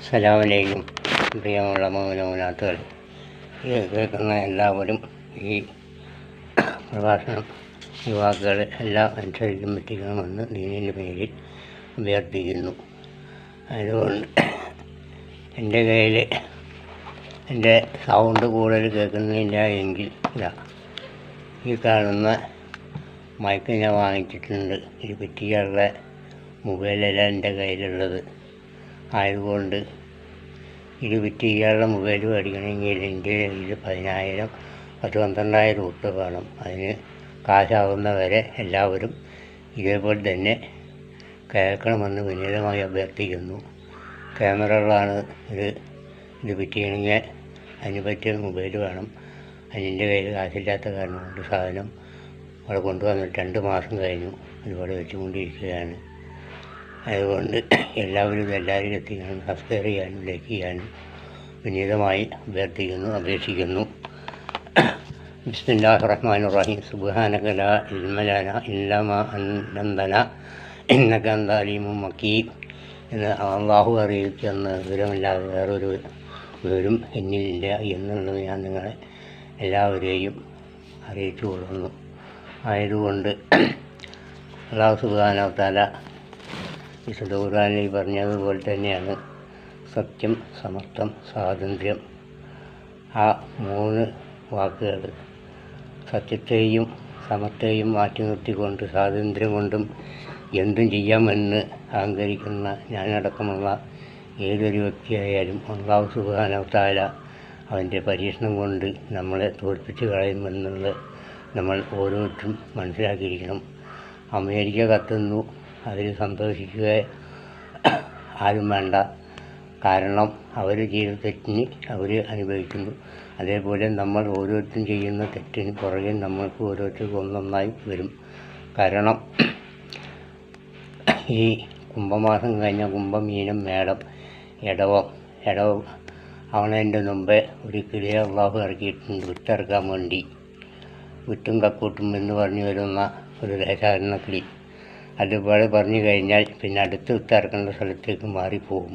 അസ്സലാമലൈക്കും. പ്രിയമുള്ള മോമിനാത്തുകൾ, ഇത് കേൾക്കുന്ന എല്ലാവരും ഈ പ്രഭാഷണം യുവാക്കൾ എല്ലാം അനുസരിച്ചും പറ്റിക്കണമെന്ന് ദീനിൻ്റെ പേരിൽ അഭ്യർത്ഥിക്കുന്നു. അതുകൊണ്ട് എൻ്റെ കയ്യിൽ എൻ്റെ സൗണ്ട് കൂടുതൽ കേൾക്കുന്നില്ല എങ്കിൽ ഈ കാണുന്ന മൈക്ക് ഞാൻ വാങ്ങിച്ചിട്ടുണ്ട്. ഇത് പറ്റിയുള്ള മൊബൈലല്ല എൻ്റെ കയ്യിലുള്ളത്. ആയതുകൊണ്ട് ഇത് വിറ്റ് മൊബൈൽ മേടിക്കണമെങ്കിൽ എൻ്റെ കയ്യിൽ 10,000 12,000 ഉറുപ്പിക വേണം. അതിന് കാശാവുന്നവരെ എല്ലാവരും ഇതേപോലെ തന്നെ കേൾക്കണമെന്ന് വിനീതമായി അഭ്യർത്ഥിക്കുന്നു. ക്യാമറകളാണ് ഇത് വിറ്റ് അതിന് പറ്റിയ മൊബൈൽ വേണം. അതിൻ്റെ കയ്യിൽ കാശില്ലാത്ത കാരണം കൊണ്ട് സാധനം അവിടെ കൊണ്ടുവന്നിട്ട് 2 മാസം കഴിഞ്ഞു. അതുപോലെ വെച്ചുകൊണ്ടിരിക്കുകയാണ്. അതുകൊണ്ട് എല്ലാവരും എത്തിക്കാനും സബ്സ്ക്രൈബ് ചെയ്യാനും ലൈക്ക് ചെയ്യാനും വിനീതമായി അപേക്ഷിക്കുന്നു. ബിസ്മില്ലാഹിർ റഹ്മാനിർ റഹീം. സുബ്ഹാനക ലാ ഇൽമ ലനാ ഇല്ലാ മാ അല്ലംതനാ ഇന്നക അൻത അലീമുൽ ഹകീം എന്ന് അല്ലാഹു അറിയിക്കുന്ന വിവരമില്ലാതെ വേറൊരു വിവരം എന്നിലില്ല എന്നുള്ളത് ഞാൻ നിങ്ങളെ എല്ലാവരെയും അറിയിച്ചു കൊള്ളുന്നു. ആയതുകൊണ്ട് അല്ലാഹു സുബ്ഹാനഹു വ തആല വിശുദ്ധ ഖുർആനിൽ പറഞ്ഞതുപോലെ തന്നെയാണ് സത്യം, സമത്വം, സ്വാതന്ത്ര്യം. ആ 3 വാക്കുകൾ സത്യത്തെയും സമത്തെയും മാറ്റി നിർത്തിക്കൊണ്ട് സ്വാതന്ത്ര്യം കൊണ്ടും എന്തും ചെയ്യാമെന്ന് അഹങ്കരിക്കുന്ന ഞാനടക്കമുള്ള ഏതൊരു വ്യക്തിയായാലും അല്ലാഹു സുബ്ഹാനഹു വ തആല അവൻ്റെ പരീക്ഷണം കൊണ്ട് നമ്മളെ തോൽപ്പിച്ച് കളയുമെന്നുള്ളത് നമ്മൾ ഓരോരുത്തരും മനസ്സിലാക്കിയിരിക്കണം. അമേരിക്ക കത്തുന്നു, അതിൽ സന്തോഷിക്കുക ആരും വേണ്ട. കാരണം അവർ ചെയ്ത തെറ്റിന് അവർ അനുഭവിക്കുന്നു. അതേപോലെ നമ്മൾ ഓരോരുത്തരും ചെയ്യുന്ന തെറ്റിന് പുറകെ നമ്മൾക്ക് ഓരോരുത്തർക്കും ഒന്നൊന്നായി വരും. കാരണം ഈ കുംഭമാസം കഴിഞ്ഞ കുംഭമീനം മേടം ഇടവം ആവണതിൻ്റെ മുമ്പേ ഒരു കിളിയെ അല്ലാഹു ഇറക്കിയിട്ടുണ്ട് വിട്ടിറക്കാൻ വേണ്ടി. വിട്ടും കക്കൂട്ടും എന്ന് പറഞ്ഞു വരുന്ന ഒരു ദേശാടന കിളി. അതുപോലെ പറഞ്ഞു കഴിഞ്ഞാൽ പിന്നെ അടുത്ത് വിട്ടിറക്കേണ്ട സ്ഥലത്തേക്ക് മാറിപ്പോകും.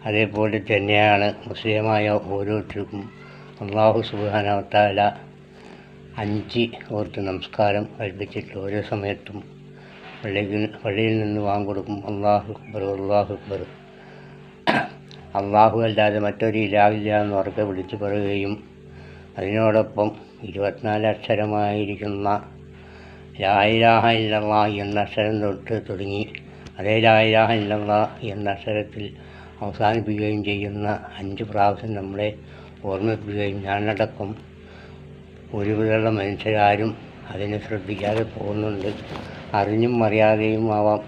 അതേപോലെ തന്നെയാണ് മുസ്ലിമായ ഓരോരുത്തർക്കും അല്ലാഹു സുബ്ഹാനഹു വ തആല 5 ഓർത്ത് നമസ്കാരം കൽപ്പിച്ചിട്ട് ഓരോ സമയത്തും പള്ളിയിൽ നിന്ന് വാങ്ങിക്കൊടുക്കും. അല്ലാഹു അക്ബർ, അല്ലാഹു അക്ബർ, അല്ലാഹു അല്ലാതെ മറ്റൊരു ഇലാഹില്ല എന്ന് ഉറക്കെ വിളിച്ചു പറയുകയും അതിനോടൊപ്പം 24 അക്ഷരമായിരിക്കുന്ന ലാ ഇലാഹ ഇല്ലല്ലാഹ് എന്ന അക്ഷരം തൊട്ട് തുടങ്ങി അതേ ലാ ഇലാഹ ഇല്ലല്ലാഹ് എന്ന അക്ഷരത്തിൽ അവസാനിപ്പിക്കുകയും ചെയ്യുന്ന 5 പ്രാവശ്യം നമ്മളെ ഓർമ്മിപ്പിക്കുകയും ഞാനടക്കം ഒരുവിധമുള്ള മനുഷ്യരാരും അതിനെ ശ്രദ്ധിക്കാതെ പോകുന്നുണ്ട്. അറിഞ്ഞും അറിയാതെയും ആവാം.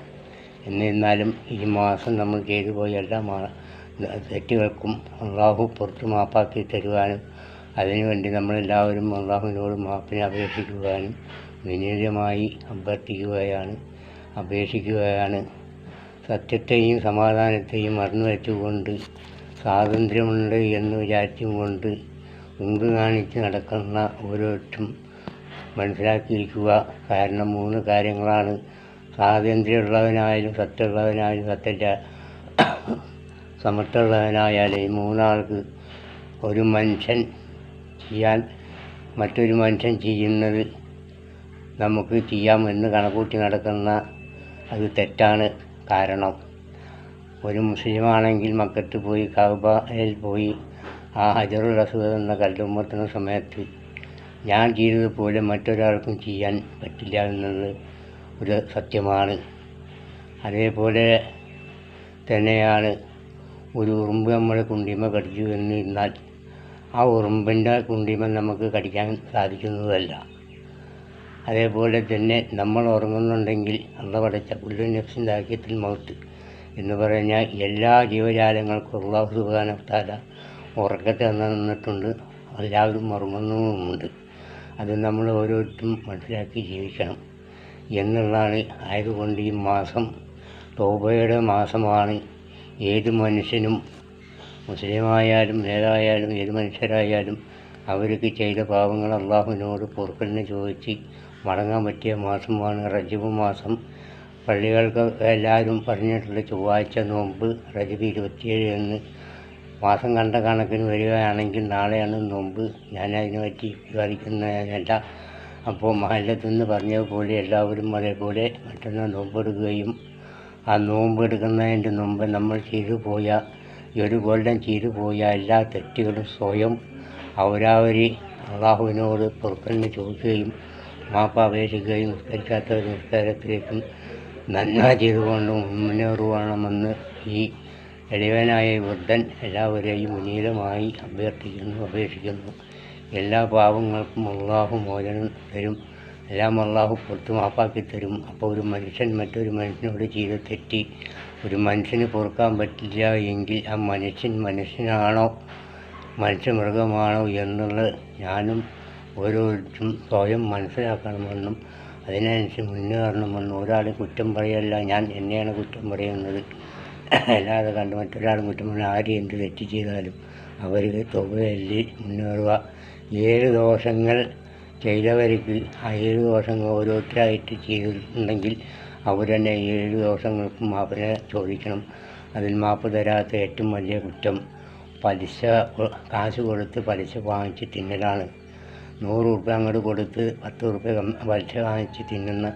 എന്നിരുന്നാലും ഈ മാസം നമ്മൾ ചെയ്തു പോയ എല്ലാ തെറ്റുകൾക്കും അല്ലാഹു പുറത്ത് മാപ്പാക്കി തരുവാനും അതിനുവേണ്ടി നമ്മളെല്ലാവരും അല്ലാഹുവിനോട് മാപ്പിനെ അപേക്ഷിക്കുവാനും വിനീതമായി അപേക്ഷിക്കുകയാണ്. സത്യത്തെയും സമാധാനത്തെയും മറന്നു വെച്ചുകൊണ്ട് സ്വാതന്ത്ര്യമുണ്ട് എന്ന് വിചാരിച്ചും കൊണ്ട് മുമ്പ് കാണിച്ച് നടക്കുന്ന ഓരോരുത്തരും മനസ്സിലാക്കിയിരിക്കുക. കാരണം 3 കാര്യങ്ങളാണ്. സ്വാതന്ത്ര്യമുള്ളവനായാലും സത്യമുള്ളവനായാലും സമത്വമുള്ളവനായാലും ഈ 3 ആൾക്ക് ഒരു മനുഷ്യൻ ചെയ്യാൻ മറ്റൊരു മനുഷ്യൻ ചെയ്യുന്നത് നമുക്ക് ചെയ്യാമെന്ന് കണക്കൂട്ടി നടക്കുന്ന അത് തെറ്റാണ്. കാരണം ഒരു മുസ്ലിമാണെങ്കിൽ മക്കത്ത് പോയി കഅബയിൽ പോയി ആ ഹജറുൽ അസ്വദ് എന്ന കല്ലുമ്മത്തുന്ന സമയത്ത് ഞാൻ ചെയ്തതുപോലെ മറ്റൊരാൾക്കും ചെയ്യാൻ പറ്റില്ല എന്നത് ഒരു സത്യമാണ്. അതേപോലെ തന്നെയാണ് ഒരു ഉറുമ്പ് നമ്മളെ കുണ്ടിമ കടിച്ചു എന്നിരുന്നാൽ ആ ഉറുമ്പിൻ്റെ കുണ്ടിമ നമുക്ക് കടിക്കാൻ സാധിക്കുന്നതല്ല. അതേപോലെ തന്നെ നമ്മൾ ഉറങ്ങുന്നുണ്ടെങ്കിൽ അല്ലാഹു പടച്ച കുല്ലു നഫ്സിൻ ദാഇഖത്തുൽ മൗത്ത് എന്ന് പറഞ്ഞാൽ എല്ലാ ജീവജാലങ്ങൾക്കും അല്ലാഹു സുബ്ഹാനഹു വ തആല ഉറക്കത്തെ തന്നിട്ടുണ്ട്. എല്ലാവരും ഉറങ്ങുന്നുമുണ്ട്. അത് നമ്മൾ ഓരോരുത്തരും മനസ്സിലാക്കി ജീവിക്കണം എന്നുള്ളതാണ്. ആയതുകൊണ്ട് ഈ മാസം തൗബയുടെ മാസമാണ്. ഏത് മനുഷ്യനും മുസ്ലിമായാലും ഏതായാലും ഏത് മനുഷ്യരായാലും അവർക്ക് ചെയ്ത പാപങ്ങൾ അല്ലാഹുവിനോട് പൊറുക്കലിനെ ചോദിച്ച് മടങ്ങാൻ പറ്റിയ മാസമാണ് റജബ് മാസം. പള്ളികൾക്ക് എല്ലാവരും പറഞ്ഞിട്ടുള്ള ചൊവ്വാഴ്ച നോമ്പ് റജബ് 27 എന്ന് മാസം കണ്ട കണക്കിന് വരികയാണെങ്കിൽ നാളെയാണ് നോമ്പ്. ഞാനതിനെ പറ്റി വിവരിക്കുന്നതല്ല. അപ്പോൾ മഹല്ലത്തു നിന്ന് പറഞ്ഞതുപോലെ എല്ലാവരും അതേപോലെ മറ്റന്നാൾ നോമ്പെടുക്കുകയും ആ നോമ്പെടുക്കുന്നതിൻ്റെ മുമ്പ് നമ്മൾ ചെയ്തു പോയ ഈ ഒരു കൊല്ലം ചെയ്തു പോയ എല്ലാ തെറ്റുകളും സ്വയം അവരവരി അള്ളാഹുവിനോട് പൊറുക്കലിന് ചോദിക്കുകയും മാപ്പ് അപേക്ഷിക്കുകയും നിസ്കരിക്കാത്തവർ നിസ്കാരത്തിലേക്കും നന്മ ചെയ്തുകൊണ്ട് മുന്നേറുവാണമെന്ന് ഈ എളിവനായ വൃദ്ധൻ എല്ലാവരെയും വിനീതമായി അപേക്ഷിക്കുന്നു. എല്ലാ പാവങ്ങൾക്കും അള്ളാഹു മോചനം തരും, എല്ലാം അള്ളാഹു പുറത്ത് മാപ്പാക്കി തരും. അപ്പോൾ ഒരു മനുഷ്യൻ മറ്റൊരു മനുഷ്യനോട് ചെയ്ത തെറ്റി ഒരു മനുഷ്യന് പൊറുക്കാൻ പറ്റില്ല എങ്കിൽ ആ മനുഷ്യനാണോ മനുഷ്യമൃഗമാണോ എന്നുള്ളത് ഞാനും ഓരോരുത്തരും സ്വയം മനസ്സിലാക്കണമെന്നും അതിനനുസരിച്ച് മുന്നേറണമെന്നും ഒരാളും കുറ്റം പറയല്ല, ഞാൻ എന്നെയാണ് കുറ്റം പറയുന്നത്. അല്ലാതെ കണ്ട് മറ്റൊരാളും കുറ്റം പറഞ്ഞാൽ ആരും എന്ത് തെറ്റ് ചെയ്താലും അവർ തൊഴിലി മുന്നേറുക. 7 ദോഷങ്ങൾ ചെയ്തവർക്ക് ആ 7 ദോഷങ്ങൾ ഓരോരുത്തരായിട്ട് ചെയ്തിട്ടുണ്ടെങ്കിൽ അവർ തന്നെ 7 ദോഷങ്ങൾക്കും മാപ്പിനെ ചോദിക്കണം. അതിൽ മാപ്പ് തരാത്ത ഏറ്റവും വലിയ കുറ്റം കാശ് കൊടുത്ത് പലിശ വാങ്ങിച്ച് തിന്നലാണ്. 100 രൂപ അങ്ങോട്ട് കൊടുത്ത് 10 രൂപ പലിശ വാങ്ങിച്ച് തിന്നുന്ന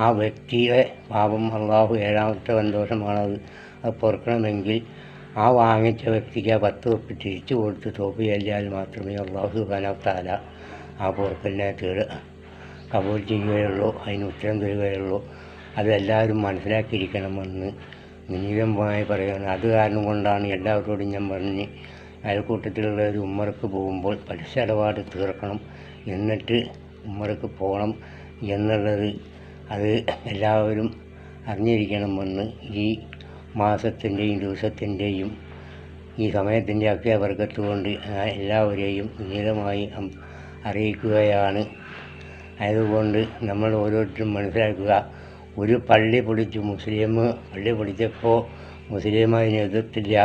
ആ വ്യക്തിയുടെ പാപം അള്ളാഹു 7ാമത്തെ സന്തോഷമാണത്. അത് പൊറുക്കണമെങ്കിൽ ആ വാങ്ങിച്ച വ്യക്തിക്ക് ആ 10 രൂപ തിരിച്ചു കൊടുത്ത് തോപ് ചെല്ലിയാൽ മാത്രമേ അള്ളാഹു സുബ്ഹാനഹു വ തആല ആ പൊറുക്കലിനെ കബൂൽ ചെയ്യുകയുള്ളൂ, അതിന് ഉത്തരം തരികയുള്ളൂ. അതെല്ലാവരും മനസ്സിലാക്കിയിരിക്കണമെന്ന് വിനീതമായി പറയുന്നത്. അത് കാരണം കൊണ്ടാണ് എല്ലാവരോടും ഞാൻ പറഞ്ഞ് അയൽക്കൂട്ടത്തിലുള്ള ഒരു ഉമ്മറക്ക് പോകുമ്പോൾ പലിശ ഇടപാട് തീർക്കണം, എന്നിട്ട് ഉമ്മറക്ക് പോകണം എന്നുള്ളത് അത് എല്ലാവരും അറിഞ്ഞിരിക്കണമെന്ന് ഈ മാസത്തിൻ്റെയും ദിവസത്തിൻ്റെയും ഈ സമയത്തിൻ്റെ ഒക്കെ ബർക്കത്ത് കൊണ്ട് എല്ലാവരെയും വിനീതമായി അറിയിക്കുകയാണ്. അതുകൊണ്ട് നമ്മൾ ഓരോരുത്തരും മനസ്സിലാക്കുക, ഒരു പള്ളി പൊളിച്ചു പള്ളി പൊളിച്ചപ്പോൾ മുസ്ലിം അതിനെ എതിർത്തില്ല.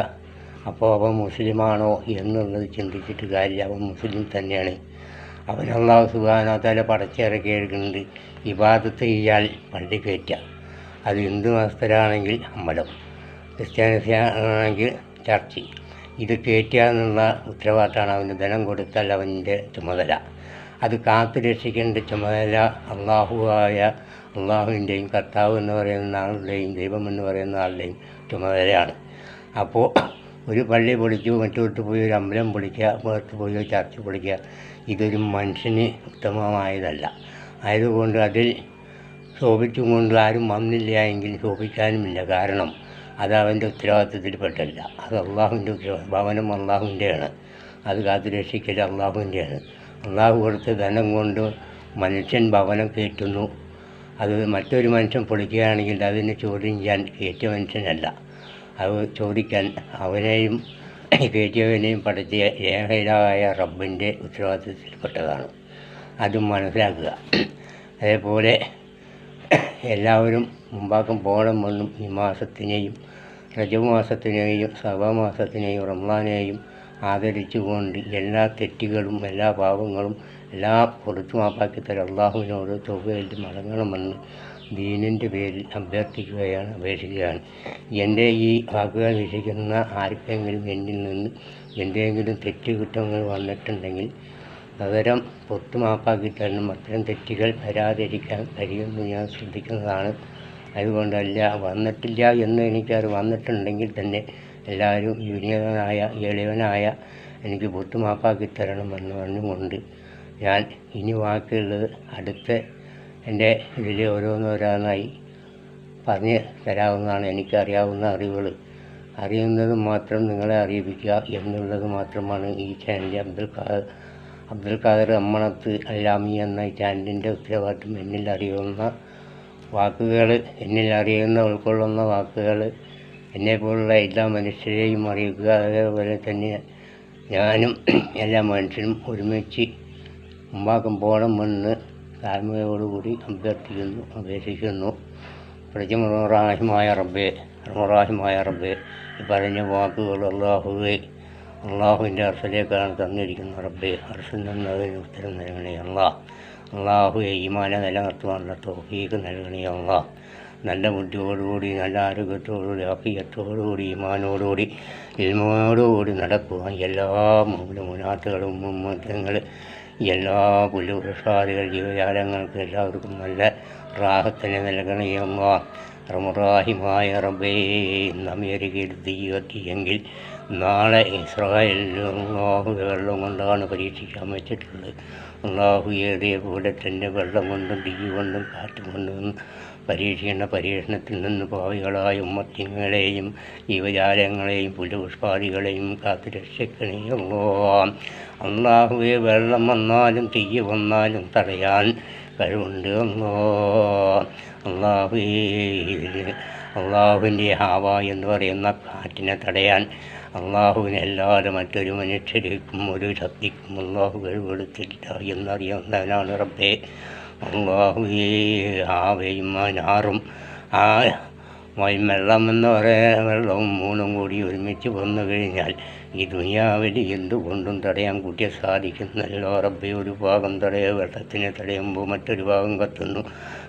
അപ്പോൾ അവൻ മുസ്ലിമാണോ എന്നുള്ളത് ചിന്തിച്ചിട്ട് കാര്യമില്ല, അവൻ മുസ്ലിം തന്നെയാണ്. അവൻ അല്ലാഹു സുബ്ഹാനഹു വ തആല പടച്ചിറക്കിയെടുക്കുന്നുണ്ട്. ഇബാദത്ത് ചെയ്യാൻ പള്ളി കയറ്റുക, അത് ഹിന്ദു മതസ്ഥരാണെങ്കിൽ അമ്പലം, ക്രിസ്ത്യാനിയാണെങ്കിൽ ചർച്ച്, ഇത് കയറ്റുക എന്നുള്ള ഉത്തരവാദിത്തമാണ്. അവന് ധനം കൊടുത്താൽ അവൻ്റെ ചുമതല. അത് കാത്തു രക്ഷിക്കേണ്ട ചുമതല അള്ളാഹുവിൻ്റെയും കർത്താവ് എന്ന് പറയുന്ന ആളുടെയും ദൈവം എന്ന് പറയുന്ന ആളുടെയും ചുമതലയാണ്. അപ്പോൾ ഒരു പള്ളി പൊളിച്ചു മറ്റോട്ട് പോയി ഒരു അമ്പലം പൊളിക്കുക, പുറത്ത് പോയി ചർച്ച് പൊളിക്കുക, ഇതൊരു മനുഷ്യന് ഉത്തമമായതല്ല. ആയതുകൊണ്ട് അതിൽ ശോഭിച്ചും കൊണ്ട് ആരും വന്നില്ല എങ്കിൽ ശോഭിക്കാനുമില്ല. കാരണം അത് അവൻ്റെ ഉത്തരവാദിത്വത്തിൽപ്പെട്ടല്ല, അത് അള്ളാഹുവിൻ്റെ ഭവനം അള്ളാഹുവിൻ്റെയാണ്. അത് കാത്തു രക്ഷിക്കൽ അള്ളാഹുവിൻ്റെയാണ്. അള്ളാഹു കൊടുത്ത ധനം കൊണ്ട് മനുഷ്യൻ ഭവനം കയറ്റുന്നു. അത് മറ്റൊരു മനുഷ്യൻ പൊളിക്കുകയാണെങ്കിൽ അതിന് ചോദ്യം ചെയ്യാൻ കയറ്റിയ മനുഷ്യനല്ല, അത് ചോദിക്കാൻ അവനെയും കയറ്റിയവനെയും പഠിച്ച ഏകരായ റബ്ബിൻ്റെ ഉത്തരവാദിത്വത്തിൽപ്പെട്ടതാണ്. അതും മനസ്സിലാക്കുക. അതേപോലെ എല്ലാവരും മുമ്പാക്കം പോകണമെന്നും ഈ മാസത്തിനെയും റജബ് മാസത്തിനെയും ശഅബാൻ മാസത്തിനെയും റമളാനെയും ആദരിച്ചുകൊണ്ട് എല്ലാ തെറ്റുകളും എല്ലാ പാപങ്ങളും എല്ലാം പുറത്തു മാപ്പാക്കി തരാൻ അള്ളാഹുവിനോട് തൗബയിൽ മടങ്ങണമെന്ന് ദീനിൻ്റെ പേരിൽ അപേക്ഷിക്കുകയാണ്. എൻ്റെ ഈ വാക്കുകൾ വീക്ഷിക്കുന്ന ആർക്കെങ്കിലും എന്നിൽ നിന്ന് എന്തെങ്കിലും തെറ്റുകുറ്റങ്ങൾ വന്നിട്ടുണ്ടെങ്കിൽ പകരം പുറത്തു മാപ്പാക്കി തരണം. അത്തരം തെറ്റുകൾ വരാതിരിക്കാൻ കഴിയുമെന്ന് ഞാൻ ശ്രദ്ധിക്കുന്നതാണ്. അതുകൊണ്ടല്ല വന്നിട്ടില്ല എന്ന് എനിക്കത് വന്നിട്ടുണ്ടെങ്കിൽ തന്നെ എല്ലാവരും വിനീതനായ എളിവനായ എനിക്ക് പുറത്തു മാപ്പാക്കി തരണമെന്ന് പറഞ്ഞുകൊണ്ട് ഞാൻ ഇനി ബാക്കിയുള്ളത് അടുത്ത എൻ്റെ ഇതിൽ ഓരോന്നോരോന്നായി പറഞ്ഞ് തരാവുന്നതാണ്. എനിക്കറിയാവുന്ന അറിവുകൾ അറിയുന്നത് മാത്രം നിങ്ങളെ അറിയിപ്പിക്കുക എന്നുള്ളത് മാത്രമാണ് ഈ ചാനലിൽ അബ്ദുൽ ഖാദർ അമ്മണത്ത് അല്ലാമി എന്ന ഈ ചാനലിൻ്റെ ഉത്തരവാദിത്വം. എന്നിൽ അറിയുന്ന ഉൾക്കൊള്ളുന്ന വാക്കുകൾ എന്നെപ്പോലുള്ള എല്ലാ മനുഷ്യരെയും അറിയിക്കുക. അതേപോലെ തന്നെ ഞാനും എല്ലാ മനുഷ്യരും ഒരുമിച്ച് മുമ്പാക്കം പോകണമെന്ന് താഴ്മയോടുകൂടി അപേക്ഷിക്കുന്നു. റഹ്മാനായ റബ്ബേ ഈ പറഞ്ഞ വാക്കുകൾ അള്ളാഹുവിൻ്റെ അർശിലേക്കാണ് തന്നിരിക്കുന്നത്. റബ്ബേ അർശിൽ നിന്ന് അതിന് ഉത്തരം നൽകണേ അള്ളാഹുവെ ഈമാനെ നിലനിർത്തുവാനുള്ള തൗഫീഖ് നൽകണേ നല്ല ബുദ്ധിയോടുകൂടി നല്ല ആരോഗ്യത്തോടുകൂടി ആഫിയത്തോടുകൂടി ഈമാനോടുകൂടി ഇൽമോടുകൂടി നടക്കുവാൻ എല്ലാ മുനാത്തുകളും മുമ്മത്തങ്ങൾ എല്ലാ പുല്ലുപ്രസാദികൾ ജീവജാലങ്ങൾക്ക് എല്ലാവർക്കും നല്ല റാഹത്തിനെ നൽകണേ അല്ലാഹ്. റഹ്മാനിയായ റബ്ബേ, അമേരിക്കയിൽ തീയെങ്കിൽ നാളെ ഇസ്രായേലിൽ അല്ലാഹു വെള്ളം കൊണ്ടാണ് പരീക്ഷിക്കാൻ വെച്ചിട്ടുള്ളത്. അല്ലാഹു ഇതേപോലെ തന്നെ വെള്ളം കൊണ്ടും തീ കൊണ്ടും കാറ്റ് കൊണ്ടും പരീക്ഷിക്കുന്ന പരീക്ഷണത്തിൽ നിന്ന് പാവികളായ ഉമ്മത്തിങ്ങളെയും ജീവജാലങ്ങളെയും പുല്ലുപുഷ്പാദികളെയും കാത്തു രക്ഷിക്കണേ അല്ലാഹ്. അല്ലാഹുവേ, വെള്ളം വന്നാലും തീ വന്നാലും തടയാൻ കഴിവുണ്ട് അല്ലാഹുവേ. അള്ളാഹുവിൻ്റെ ഹാവ എന്ന് പറയുന്ന കാറ്റിനെ തടയാൻ അള്ളാഹുവിനല്ലാതെ മറ്റൊരു മനുഷ്യർക്കും ഒരു ശക്തിക്കും അള്ളാഹു കഴിവെടുത്തില്ല എന്നറിയാവുന്നവനാണ് റബ്ബേ. അള്ളാഹുവേ, ഹാവയും നാറും വെള്ളം എന്ന് പറയാൻ വെള്ളവും മൂന്നും കൂടി ഒരുമിച്ച് വന്നു കഴിഞ്ഞാൽ ഈ ദുനിയാവിൽ എന്തുകൊണ്ടും തടയാൻ കൂട്ടിയ സാധിക്കുന്നല്ലോ റബ്ബേ. ഒരു ഭാഗം വെള്ളത്തിനെ തടയുമ്പോൾ മറ്റൊരു ഭാഗം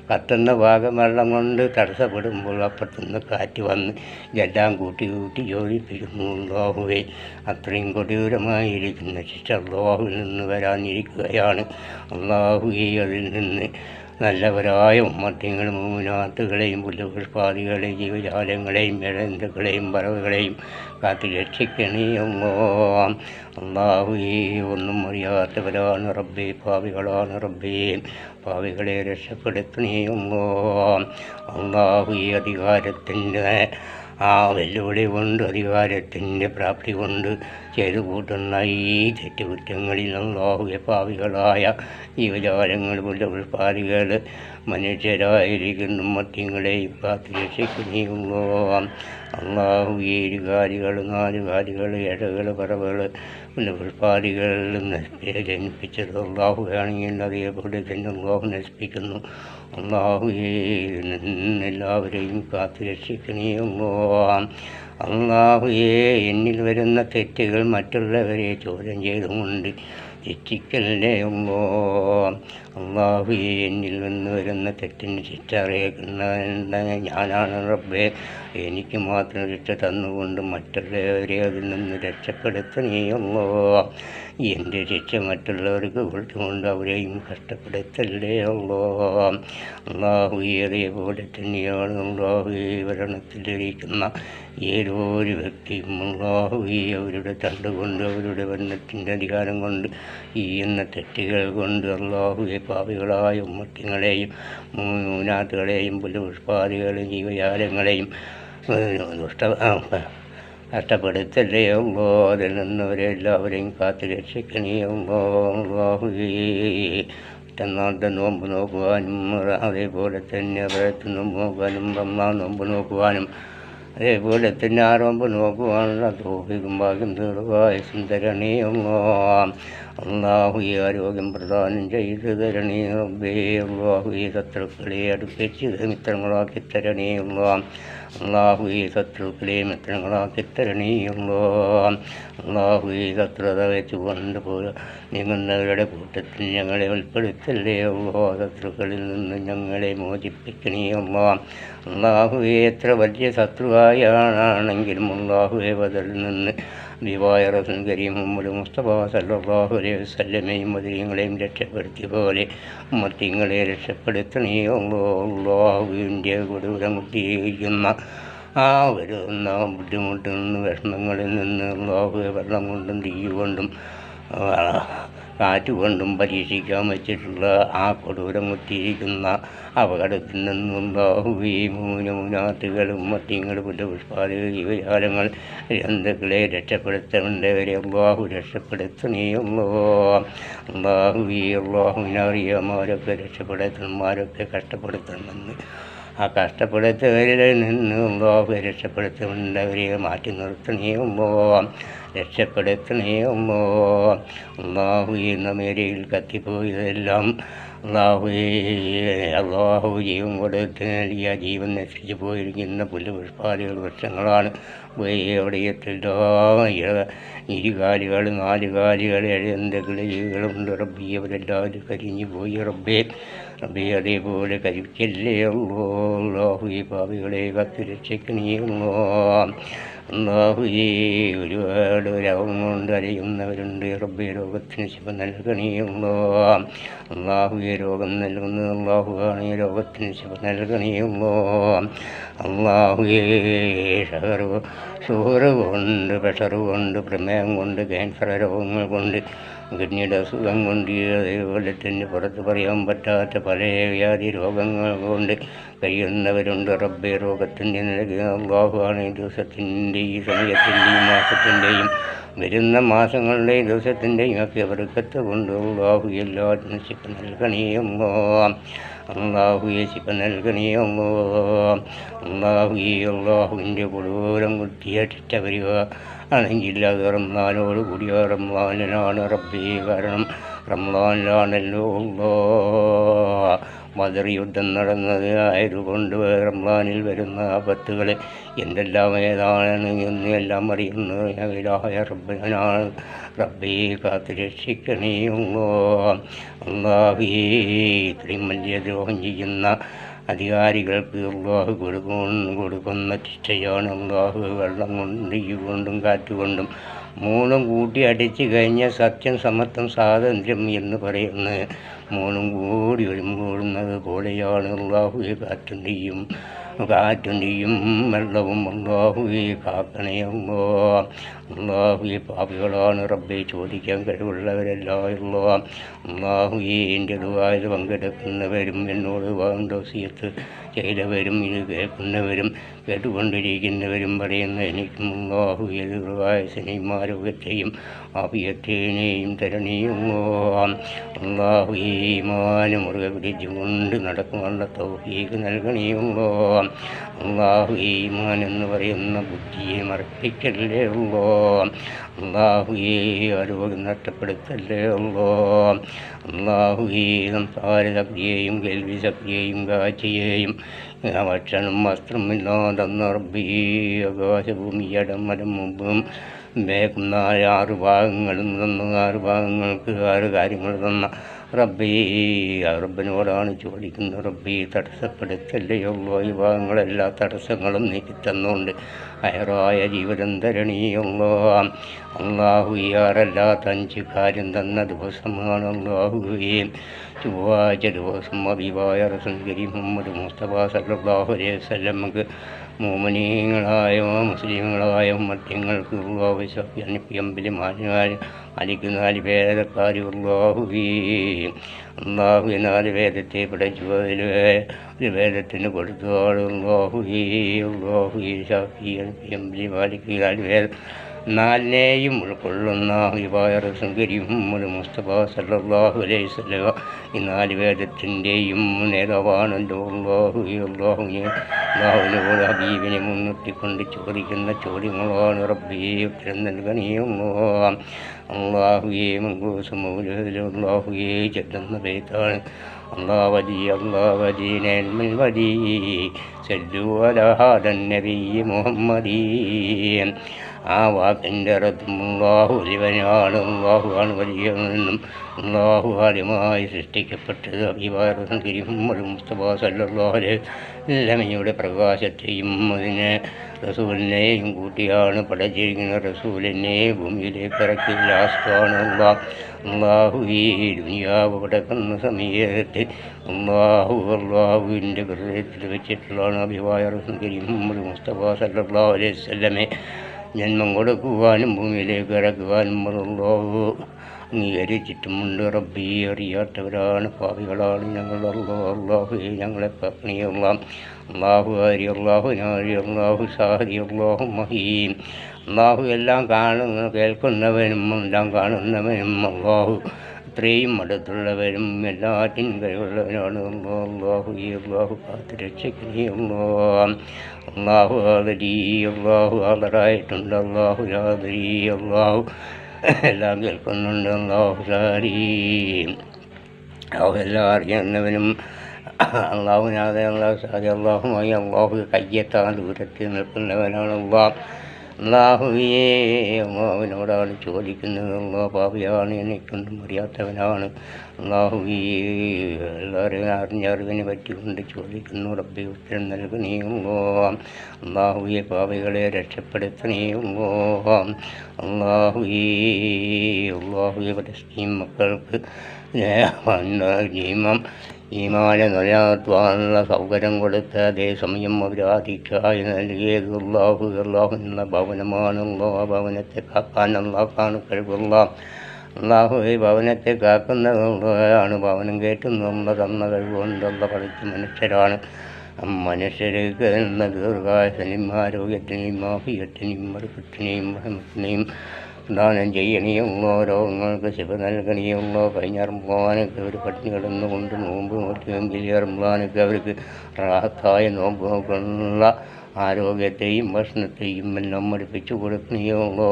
കത്തുന്ന ഭാഗം വെള്ളം കൊണ്ട് തടസ്സപ്പെടുമ്പോൾ അപ്പുറത്തുനിന്ന് കാറ്റ് വന്ന് ഇതെല്ലാം കൂട്ടി യോജിപ്പിക്കുന്നു അല്ലാഹുവേ. അത്രയും കൊടൂരമായിരിക്കുന്ന ശിക്ഷ അല്ലാഹുവിൽ നിന്ന് വരാനിരിക്കുകയാണ് അല്ലാഹുവേ. അതിൽ നിന്ന് നല്ലവരായ ഉമ്മത്തിങ്ങളും മൂനാത്തുകളെയും പുല്ലുപുഷ്പാദികളെയും ജീവജാലങ്ങളെയും ഇഴന്തുക്കളെയും പറവുകളെയും കാത്തു രക്ഷിക്കണേ അല്ലാഹുവേ. ഒന്നും അറിയാത്തവരാണ് റബ്ബേ, പാവികളാണ് റബ്ബേ. പാവികളെ രക്ഷപ്പെടുത്തണേ അല്ലാഹുവേ. അധികാരത്തിൻ്റെ വെല്ലുവിളി കൊണ്ട് അധികാരത്തിൻ്റെ പ്രാപ്തി കൊണ്ട് ചെയ്തു കൂട്ടുന്ന ഈ തെറ്റുകുറ്റങ്ങളിൽ അല്ലാഹുവേ, പാവികളായ ജീവജാലങ്ങൾ പുല്ലുപുഷ്പാദികൾ മനുഷ്യരായിരിക്കുന്ന ഉമ്മത്തിങ്ങളെയും കാത്തു രക്ഷിക്കണേ അല്ലാഹുവേ. ഇരുകാലികൾ, നാലുകാലികൾ, ഇഴകൾ, പറവുകൾ പുല്ലുപുഷ്പാദികളിൽ ജനിപ്പിച്ചത് അല്ലാഹുവാണെങ്കിൽ അതേപോലെ തന്നെ അല്ലാഹു നശിപ്പിക്കുന്നു അല്ലാഹുവേ. എല്ലാവരെയും കാത്തു രക്ഷിക്കണേ അല്ലാഹുവേ. എന്നിൽ വരുന്ന തെറ്റുകൾ മറ്റുള്ളവരെ ചോദ്യം ചെയ്തുകൊണ്ട് ശിക്ഷിക്കല്ലേ അല്ലാഹുവേ. എന്നിൽ നിന്ന് വരുന്ന തെറ്റിന് ശിക്ഷ അറിയിക്കുന്ന ഞാനാണ് റബ്ബേ. എനിക്ക് മാത്രം ശിക്ഷ തന്നുകൊണ്ട് മറ്റുള്ളവരെ അതിൽ നിന്ന് രക്ഷപ്പെടുത്തണേ എൻ്റെ ശിക്ഷ മറ്റുള്ളവർക്ക് കൊടുത്തുകൊണ്ട് അവരെയും കഷ്ടപ്പെടുത്തല്ലേ അല്ലാഹുവേ. അതേപോലെ തന്നെയാണ് അല്ലാഹുവേ ഭരണത്തിലിരിക്കുന്ന ഏതൊരു വ്യക്തിയും അല്ലാഹുവേ അവരുടെ തണ്ടുകൊണ്ട് അവരുടെ ഭരണത്തിൻ്റെ അധികാരം കൊണ്ട് ചെയ്യുന്ന തെറ്റുകൾ കൊണ്ട് അല്ലാഹുവേ പാപികളായ ഉമ്മത്തിങ്ങളെയും മൂനാത്തുകളെയും പുല്ലുപുഷ്പാദികളെയും ജീവജാലങ്ങളെയും കഷ്ടപ്പെടുത്തല്ലേ അതിൽ നിന്നവരെ എല്ലാവരെയും കാത്തു രക്ഷിക്കണേ അല്ലാഹുവേ. മറ്റന്നാളത്തെ നോമ്പ് നോക്കുവാനും അതേപോലെ തന്നെ അവിടത്തെ നോമ്പ് നോക്കുവാനും റമളാൻ നോമ്പ് നോക്കുവാനും അതേപോലെ തന്നെ ആ നോമ്പ് നോക്കുവാനുള്ള തൗഫീഖും ഭാഗ്യം ദീർഘായുസ്സും തരണേ അല്ലാഹുവേ. ആരോഗ്യം പ്രദാനം ചെയ്ത് തരണേ റബ്ബേ. അല്ലാഹുവേ, ശത്രുക്കളെ അടുപ്പിച്ച് മിത്രങ്ങളാക്കി തരണേ അല്ലാഹുവേ. ശത്രുക്കളെ മിത്രങ്ങളാക്കി തരണേ അല്ലാഹുവേ. ശത്രുത വെച്ചുകൊണ്ട് നീങ്ങുന്നവരുടെ കൂട്ടത്തിൽ ഞങ്ങളെ ഉൾപ്പെടുത്തല്ലേ ശത്രുക്കളിൽ നിന്ന് ഞങ്ങളെ മോചിപ്പിക്കണേ അല്ലാഹുവേ. എത്ര വലിയ ശത്രുവായാണെങ്കിലും അല്ലാഹുവേ ബദറിൽ നിന്ന് ദിവായ റസൂൽ കരീം മുഹമ്മദ് മുസ്തഫ സല്ലല്ലാഹു അലൈഹി വസല്ലമയും മദീനങ്ങളെയും രക്ഷപ്പെടുത്തിയ പോലെ ഉമ്മത്തിങ്ങളെ രക്ഷപ്പെടുത്തണേ അല്ലാഹുവിൻ്റെ കൊടൂരമുട്ടിയിരിക്കുന്ന വരുന്ന ബുദ്ധിമുട്ടിൽ നിന്ന് വിഷമങ്ങളിൽ നിന്ന് അല്ലാഹുവേ വെള്ളം കൊണ്ടും തീ കൊണ്ടും കാറ്റുകൊണ്ടും പരീക്ഷിക്കാൻ വെച്ചിട്ടുള്ള കൊടൂരം കുത്തിയിരിക്കുന്ന അപകടത്തിൽ നിന്നും അല്ലാഹുവേ മൂനാത്തുകളും മത്യങ്ങൾ പുല്ലുപുഷ്പാദികൾ ജീവജാലങ്ങൾ ജന്തുക്കളെ രക്ഷപ്പെടുത്തേണ്ടവരെ അല്ലാഹു രക്ഷപ്പെടുത്തണേ അല്ലാഹുവേ. അല്ലാഹുവിനറിയാമാരൊക്കെ രക്ഷപ്പെടുത്തന്മാരൊക്കെ കഷ്ടപ്പെടുത്തണമെന്ന് കഷ്ടപ്പെടുത്തവരിൽ നിന്ന് അല്ലാഹു രക്ഷപ്പെടുത്തേണ്ടവരെ മാറ്റി നിർത്തണേ രക്ഷപ്പെടുത്തണേ അല്ലാഹുവേ. മേരയിൽ കത്തിപ്പോയതെല്ലാം അള്ളാഹു ജീവൻ കൊടുത്ത് നൽകിയ ജീവൻ നശിച്ചു പോയിരിക്കുന്ന പുല്ലുപുഷ്പാദികൾ വൃക്ഷങ്ങളാണ്. എവിടെയെത്തില്ലോ ഇരുകാലികൾ, നാലുകാലികൾ, എഴുന്ന കിളികളുണ്ട് റബ്ബി. അവരെല്ലാവരും കരിഞ്ഞു പോയി റബ്ബേ. അതേപോലെ കരിക്കല്ലേ അള്ളാഹു. ഈ പാപികളെ കാത്തു രക്ഷിക്കണീയല്ലോ അള്ളാഹു. ഒരുപാട് രോഗം കൊണ്ട് അറിയുന്നവരുണ്ട് റബ്ബേ. രോഗത്തിന് ശിവ നൽകണീയല്ലോ അള്ളാഹു. രോഗം നൽകുന്നത് അള്ളാഹുവാണ്. രോഗത്തിന് ശിവ നൽകണീയല്ലോ അള്ളാഹു. ഷുഗറ് കൊണ്ട്, പ്രഷർ കൊണ്ട്, പ്രമേഹം കൊണ്ട്, ക്യാൻസർ രോഗങ്ങൾ കൊണ്ട്, കിഡ്നിയുടെ അസുഖം കൊണ്ട്, അതേപോലെ തന്നെ പുറത്ത് പറയാൻ പറ്റാത്ത പല വ്യാധി രോഗങ്ങൾ കൊണ്ട് കഴിയുന്നവരുണ്ട് റബ്ബേ. രോഗത്തിൻ്റെ നൽകിയ അള്ളാഹുവാണ്. ദിവസത്തിൻ്റെയും സമയത്തിൻ്റെയും മാസത്തിൻ്റെയും വരുന്ന മാസങ്ങളുടെയും ദിവസത്തിൻ്റെയും ഒക്കെ ബർക്കത്ത് കൊണ്ട് അള്ളാഹു എല്ലാത്തിനും ശിഫ നൽകണീയല്ലോ അള്ളാഹു. ശിഫ നൽകണീയല്ലോ അള്ളാഹു. അള്ളാഹുവിൻ്റെ കൊടൂരം കുത്തിയടിച്ച വരിക ആണെങ്കിൽ അത് റംസാനോട് കൂടിയ റംസാനിലാണ് റബ്ബേ. കാരണം റംസാനിലാണല്ലോ ബദർ യുദ്ധം നടന്നത് ആയതുകൊണ്ട് റംസാനിൽ വരുന്ന ആപത്തുകൾ എന്തെല്ലാം ഏതാണ് എന്ന് എല്ലാം അറിയുന്നത് ഇലാഹായ റബ്ബനാണ് റബ്ബേ. കാത്ത് രക്ഷിക്കണേയുള്ളോ അള്ളാഹു. ഇത്രയും വലിയ ദ്രോഹം ചെയ്യുന്ന അധികാരികൾക്ക് അള്ളാഹു കൊടുക്കുന്ന ശിക്ഷയാണ് അള്ളാഹു. വെള്ളം കൊണ്ട്, തീ കൊണ്ടും, കാറ്റുകൊണ്ടും മൂന്നും കൂട്ടി അടിച്ചു കഴിഞ്ഞ സത്യം, സമത്വം, സ്വാതന്ത്ര്യം എന്ന് പറയുന്നത് മൂന്നും കൂടി ഒരുങ്ങൂടുന്നത് പോലെയാണ് അള്ളാഹുവെ. കാറ്റും തീയും വെള്ളവും അള്ളാഹുവെ കാക്കണേ അള്ളാഹുവെ. പാപികളാണ് റബ്ബെ, ചോദിക്കാൻ കഴിവുള്ളവരല്ലോ അള്ളാഹുവെ. എൻ്റെ ദുആയിൽ പങ്കെടുക്കുന്നവരും എന്നോട് വസിയത്ത് ചെയ്തവരും ഇത് കേൾക്കുന്നവരും കേട്ടുകൊണ്ടിരിക്കുന്നവരും പറയുന്ന എനിക്കും അള്ളാഹുവെ ദുആസിനെയും ആരോഗ്യത്തെയും ആഫിയത്തിനെയും തരണീയും അള്ളാഹുവെ. ഈമാന് മുറുകെ പിടിച്ചുകൊണ്ട് നടക്കുവാനുള്ള തൗഫീഖ് നൽകണീയുള്ളോ അള്ളാഹുവെ. ഈമാൻ എന്ന് പറയുന്ന ബുദ്ധിയെ മറപ്പിക്കല്ലേ ഉള്ളോ അള്ളാഹുവെ. ആരോഗ്യം നഷ്ടപ്പെടുത്തല്ലേ ഉള്ളോ അള്ളാഹുവെ. സംസാര ശക്തിയെയും കേൾവി ശക്തിയെയും കാഴ്ചയെയും ഭക്ഷണം വസ്ത്രമില്ലാതെ റബ്ബേ. ആകാശഭൂമി ഇടമരം മുമ്പും വേക്കുന്ന 6 ഭാഗങ്ങളും തന്ന 6 ഭാഗങ്ങൾക്ക് 6 കാര്യങ്ങൾ തന്ന റബ്ബേ. റബ്ബിനോടാണ് ചോദിക്കുന്നത് റബ്ബേ. തടസ്സപ്പെടുത്തല്ലയോ ഈ ഭാഗങ്ങളെല്ലാ തടസ്സങ്ങളും നീക്കി തന്നുകൊണ്ട് ഹൈറായ ജീവിതം തരണീയല്ലോ അള്ളാഹു. ആറല്ലാത്ത 5 കാര്യം തന്ന ദിവസമാണ് അള്ളാഹുവേ. ചൊവ്വാഴ്ച ദിവസം ഹബീബായ റസൂൽ കരീം മുഹമ്മദ് മുസ്തഫ സല്ലല്ലാഹു അലൈഹി വസല്ലമക്ക് മോമിനീങ്ങളായ മുസ്ലിങ്ങളായ മത്യങ്ങൾക്ക് അള്ളാഹുബിലും അലിക്ക് 4 വേദക്കാരി അള്ളാഹുവേ. അള്ളാഹു 4 വേദത്തെ പഠിച്ചു ഒരു വേദത്തിന് കൊടുത്തു അള്ളാഹുവേ. അള്ളാഹുവേ ഷാഫി അൻബിലി മാലിക് 4 വേദം 4നെയും ഉൾക്കൊള്ളുന്ന ഹബീബായ റസൂൽ കരീം മുഹമ്മദ് മുസ്തഫ സല്ലല്ലാഹു അലൈഹി വസല്ലം ഈ 4 വേദത്തിൻ്റെയും നേതാവാണല്ലോ അള്ളാഹുവേ. അള്ളാഹുവിനോട് ഹബീബിനെ മുൻനിർത്തിക്കൊണ്ട് ചോദിക്കുന്ന ചോദ്യങ്ങളാണ് റബ്ബേ. ഉത്തരം നൽകണീയല്ലോ അള്ളാഹുവേ. മങ്കൂസ് മൗലൂദിൽ അള്ളാഹുവേ ചെല്ലുന്ന ബൈത്താണ് അള്ളാഹ് നന്മൽ വദീ സല്ലു അലാ ഹാദൻ നബി മുഹമ്മദീ. ആ വാക്കിൻ്റെ അർത്ഥം അള്ളാഹു വലിയവനാണ്, അള്ളാഹുവാണ് വലിയവനെന്നും അള്ളാഹു ആദ്യമായി സൃഷ്ടിക്കപ്പെട്ടത് ഹബീബായ റസൂൽ കരീം മുഹമ്മദ് മുസ്തഫ സല്ലല്ലാഹു അലൈഹി വസല്ലമയുടെ പ്രകാശത്തെയും അതിനെ റസൂലിനെയും കൂട്ടിയാണ് പടച്ചിരിക്കുന്ന. റസൂലിനെ ഭൂമിയിലേക്ക് ഇറക്കി ലാസ്റ്റാണ് അള്ളാഹു. ഈ ദുനിയാവ് കിടക്കുന്ന സമയത്ത് അള്ളാഹുവിൻ്റെ ഹൃദയത്തിൽ വെച്ചിട്ടുള്ളതാണ് ഹബീബായ റസൂൽ കരീം മുഹമ്മദ് മുസ്തഫ സല്ലല്ലാഹു അലൈഹി വസല്ലമയെ ജന്മം കൊടുക്കുവാനും ഭൂമിയിലേക്ക് ഇറക്കുവാനും അള്ളാഹു അംഗീകരിച്ചിട്ടുമുണ്ട്. റബ്ബി അറിയാത്തവരാണ്, പാപികളാണ് ഞങ്ങൾ. അള്ളാഹു ഞങ്ങളെ പത്നിയുള്ള അള്ളാഹു ആരി അള്ളാഹു നാരി അള്ളാഹു സാരി അള്ളാഹു മഹീം. അള്ളാഹു എല്ലാം കേൾക്കുന്നവനും എല്ലാം കാണുന്നവനും അള്ളാഹു ഇത്രയും അടുത്തുള്ളവരും എല്ലാറ്റിനും കഴിവുള്ളവനാണ് അള്ളാഹു. കാത്ത് രക്ഷിക്കണേ അള്ളാഹു. അള്ളാഹു ആദരായിട്ടുണ്ട് അള്ളാഹു അള്ളാഹു എല്ലാം കേൾക്കുന്നുണ്ട് അള്ളാഹു സാരി എല്ലാം അറിയുന്നവനും അള്ളാഹുവിനാതെ അള്ളാഹുമായി അള്ളാഹു കയ്യെത്താൻ ദൂരത്തിൽ നിൽക്കുന്നവനാണ് അള്ളാഹുവേ. അള്ളാഹുവിനോടാണ് ചോദിക്കുന്നത്. അള്ളാഹ് പാപിയാണ്, എനിക്കൊന്നും അറിയാത്തവനാണ്. അള്ളാഹുവേ, എല്ലാവരും അറിഞ്ഞറിവിനെ പറ്റിക്കൊണ്ട് ചോദിക്കുന്നു. റബ്ബി ഉത്തരം നൽകണേ അള്ളാഹുവേ. പാപികളെ രക്ഷപ്പെടുത്തണേ അള്ളാഹുവേ. അള്ളാഹുവേ, പലസ്തീൻ മക്കൾക്ക് ഈമാനെ നിലനിർത്തുവാനുള്ള സൗകര്യം കൊടുത്ത് അതേസമയം അവരാധിക്കായി നൽകിയത് അള്ളാഹുവിനുള്ള ഭവനമാണ്. ഭവനത്തെ കാക്കാൻ അള്ളാഹാണ് കഴിവുള്ള. അള്ളാഹുവെ, ഭവനത്തെ കാക്കുന്നതാണ്. ഭവനം കേട്ടുന്നുള്ള തന്ന കഴിവുകൊണ്ടുള്ള പഠിച്ച മനുഷ്യരാണ്. മനുഷ്യർക്ക് എന്ന ദീർഘായുസിനെയും ആരോഗ്യത്തിനെയും ആഫിയത്തിനെയും മറുപത്തിനെയും റഹ്മത്തിനെയും ദാനം ചെയ്യണേയുള്ളോ. രോഗങ്ങൾക്ക് ശിവ നൽകണേയുള്ളോ. കഴിഞ്ഞ റംളാനൊക്കെ അവർ പട്ടിണി കിടന്നുകൊണ്ട് നോമ്പ് നോക്കിയെങ്കിൽ റംളാനൊക്കെ അവർക്ക് റാഹത്തായ നോമ്പ് നോക്കാനുള്ള ആരോഗ്യത്തെയും ഭക്ഷണത്തെയും എല്ലാം പഠിപ്പിച്ചു കൊടുക്കണേയുള്ളോ.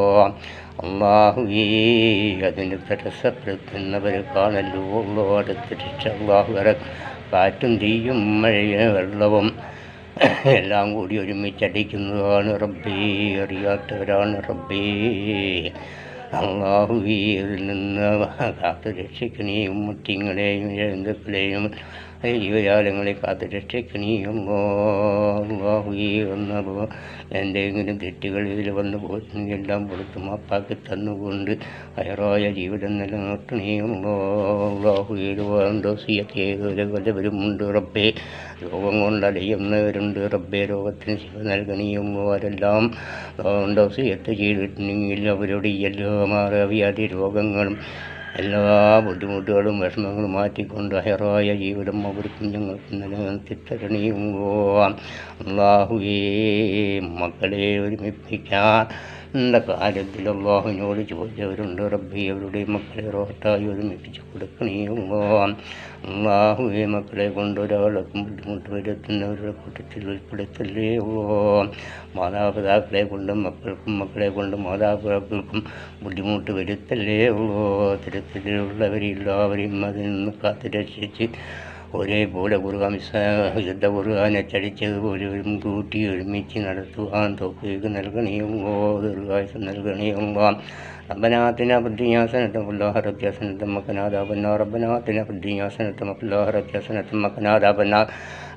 അള്ളാഹുവേ, അതിന് തടസ്സപ്പെടുത്തുന്നവർ കാണല്ലോ ഉള്ളോ. അടുത്ത രക്ഷ അള്ളാഹു കാറ്റും തീയും മഴയും വെള്ളവും എല്ലാം കൂടി ഒരുമിച്ചടിക്കുന്നതാണ് റബ്ബേ. അറിയാത്തവരാണ് റബ്ബേ. അള്ളാഹുവേ, അതിൽ നിന്ന് കാത്തു രക്ഷിക്കണേയും മുറ്റിങ്ങളെയും ജന്തുക്കളെയും ജീവജാലങ്ങളെ കാത്തു രക്ഷിക്കണേയും അള്ളാഹുവേ. വന്ന എന്തെങ്കിലും തെറ്റുകൾ ഇതിൽ വന്നു പോയിട്ടുണ്ടെല്ലാം പുറത്ത് മാപ്പാക്കി തന്നുകൊണ്ട് ഹൈറായ ജീവിതം നിലനിർത്തണേയും അള്ളാഹുവേ. വല്ലവരുമുണ്ട് റബ്ബേ. രോഗം കൊണ്ടലയുന്നവരുണ്ട് റബ്ബേ. രോഗത്തിന് ശിവ നൽകണേയും അവരെല്ലാം ഡോസിയത്ത് ചെയ്തിട്ടുണ്ടെങ്കിൽ അവരുടെ എല്ലാ മാറാവ്യാധി രോഗങ്ങളും എല്ലാ ബുദ്ധിമുട്ടുകളും വിഷമങ്ങളും മാറ്റിക്കൊണ്ട് ഹൈറായ ജീവിതം അവർക്കും ഞങ്ങൾക്കും നിലനിർത്തിത്തരണേയും അള്ളാഹുവേ. മക്കളെ ഒരുമിപ്പിക്കാൻ കാര്യത്തിൽ അള്ളാഹുവിനോട് ചോദിച്ചവരുണ്ട് റബ്ബേ. അവരുടെ മക്കളെ റോഹത്തായി ഒരുമിപ്പിച്ച് കൊടുക്കണേയും അള്ളാഹുവേ. മക്കളെ കൊണ്ട് ഒരാൾക്കും ബുദ്ധിമുട്ട് വരുത്തുന്നവരുടെ കൂട്ടത്തിൽ ഉൾപ്പെടുത്തല്ലേ മാതാപിതാക്കളെ കൊണ്ടും മക്കൾക്കും മക്കളെ കൊണ്ടും മാതാപിതാക്കൾക്കും ബുദ്ധിമുട്ട് വരുത്തല്ലേ തരത്തിലുള്ളവരെല്ലാവരെയും അതിൽ നിന്ന് കാത്തു രക്ഷിച്ച് ഒരേപോലെ യുദ്ധ ഖുർആനെ ചടിച്ചതുപോലെ കൂട്ടി ഒരുമിച്ച് നടത്തുവാൻ തൗഫീഖ് നൽകണേയും ദീർഘായുസ്സ് നൽകണേയും ربنا آتنا في الدنيا حسنة وفي الآخرة حسنة وقنا عذاب النار. ربنا آتنا في الدنيا حسنة وفي الآخرة حسنة وقنا عذاب النار.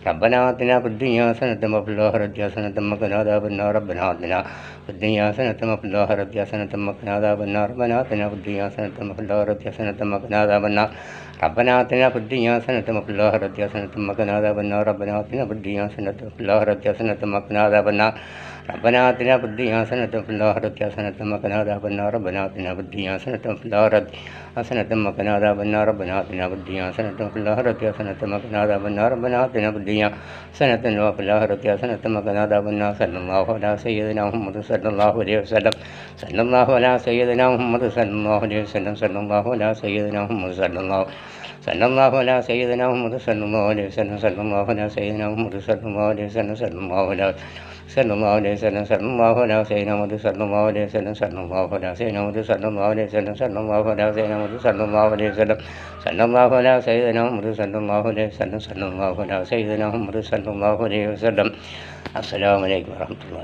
ربنا آتنا في الدنيا حسنة وفي الآخرة حسنة وقنا عذاب النار. ربنا آتنا في الدنيا حسنة وفي الآخرة حسنة وقنا عذاب النار. ربنا آتنا في الدنيا حسنة وفي الآخرة حسنة وقنا عذاب النار. ربنا آتنا في الدنيا حسنة وفي الآخرة حسنة وقنا عذاب النار. ربنا آتنا في الدنيا حسنة وفي الآخرة حسنة وقنا عذاب النار. ربنا آتنا في الدنيا حسنة وفي الآخرة حسنة وقنا عذاب النار. ربنا آتنا في الدنيا حسنة وفي الآخرة حسنة وقنا عذاب النار. ربنا آتنا في الدنيا حسنة وفي الآخرة حسنة وقنا عذاب النار. ربنا آتنا في الدنيا حسنة وفي الآخرة حسنة وقنا عذاب النار. صلى الله على سيدنا محمد صلى الله عليه وسلم. صلى الله على سيدنا محمد صلى الله عليه وسلم. صلى الله على سيدنا محمد صلى الله على سيدنا محمد صلى الله عليه وسلم. صلى الله على سيدنا محمد صلى الله عليه وسلم. صلى الله على صلى الله عليه وسلم. صلى الله على سيدنا محمد صلى الله عليه وسلم. صلى الله على سيدنا محمد صلى الله عليه وسلم. صلى الله على سيدنا محمد صلى الله عليه وسلم. صلى الله على سيدنا محمد صلى الله عليه وسلم. صلى الله على سيدنا محمد صلى الله عليه وسلم. السلام عليكم ورحمة الله.